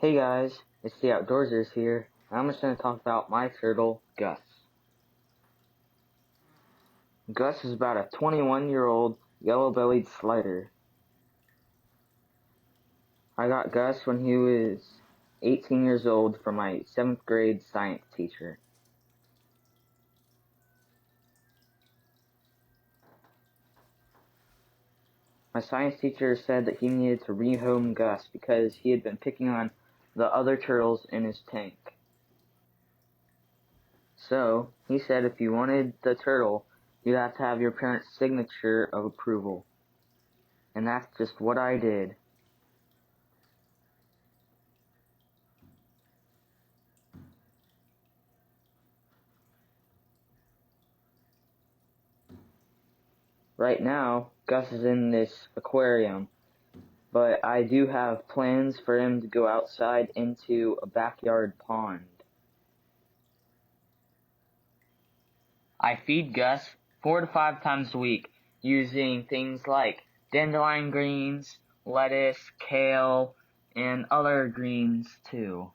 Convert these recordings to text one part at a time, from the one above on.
Hey guys, it's the Outdoorsers here, and I'm just going to talk about my turtle, Gus. Gus is about a 21-year-old yellow-bellied slider. I got Gus when he was 18 years old from my 7th grade science teacher. My science teacher said that he needed to rehome Gus because he had been picking on the other turtles in his tank. So, he said if you wanted the turtle, you'd have to have your parents' signature of approval. And that's just what I did. Right now, Gus is in this aquarium, but I do have plans for him to go outside into a backyard pond. I feed Gus 4 to 5 times a week using things like dandelion greens, lettuce, kale, and other greens too.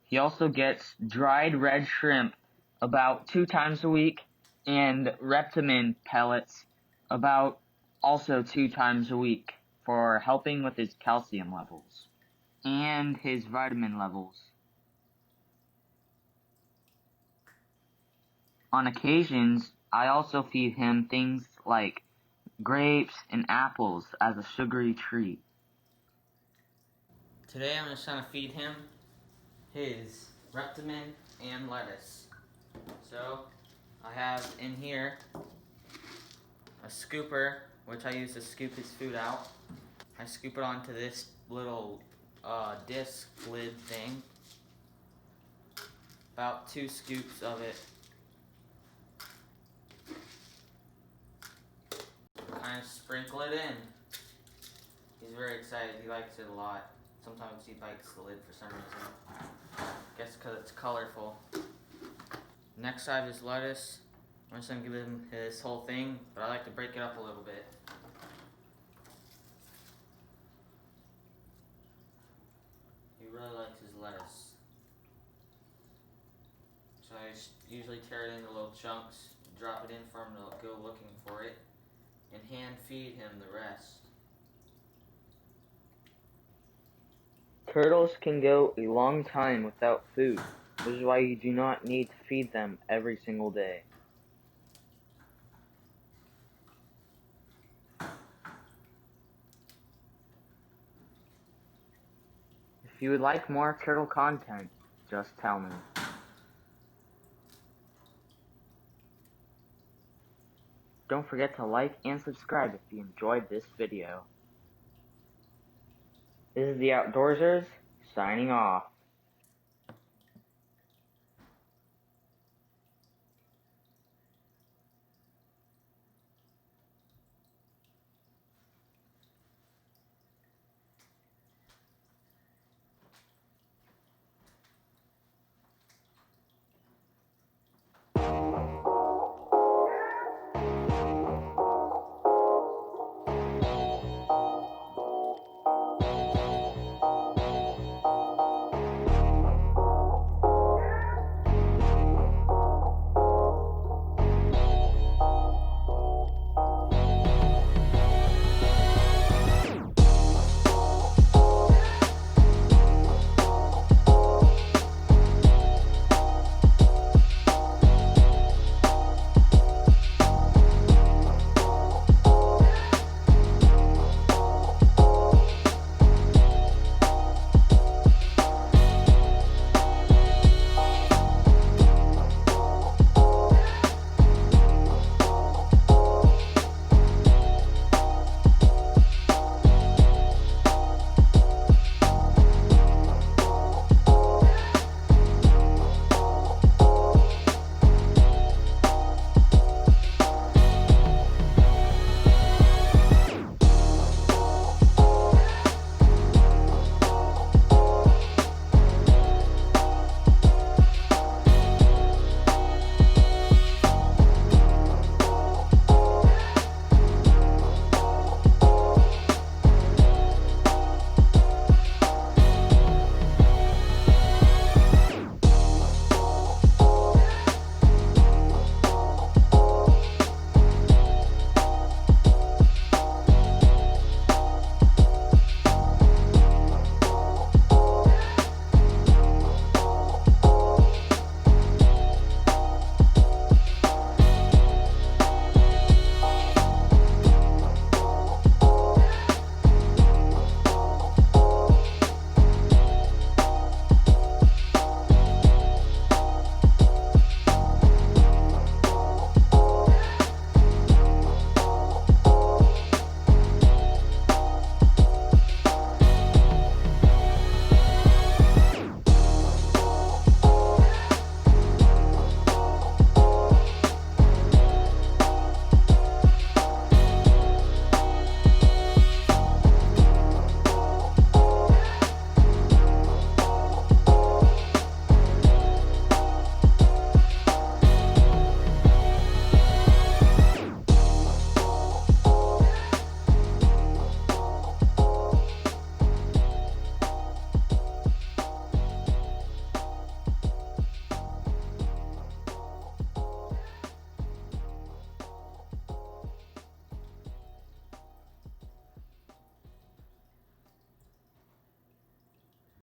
He also gets dried red shrimp about 2 times a week and Reptimin pellets about also 2 times a week for helping with his calcium levels and his vitamin levels. On occasions, I also feed him things like grapes and apples as a sugary treat. Today I'm just trying to feed him his Reptimin and lettuce. So, I have in here a scooper, which I use to scoop his food out. I scoop it onto this little disc lid thing. About 2 scoops of it. Kind of sprinkle it in. He's very excited. He likes it a lot. Sometimes he bites the lid for some reason. Guess because it's colorful. Next I have his lettuce. I'm just going to give him his whole thing, but I like to break it up a little bit. He really likes his lettuce. So I usually tear it into little chunks, drop it in for him to go looking for it, and hand feed him the rest. Turtles can go a long time without food, which is why you do not need to feed them every single day. If you would like more turtle content, just tell me. Don't forget to like and subscribe if you enjoyed this video. This is the Outdoorsers, signing off.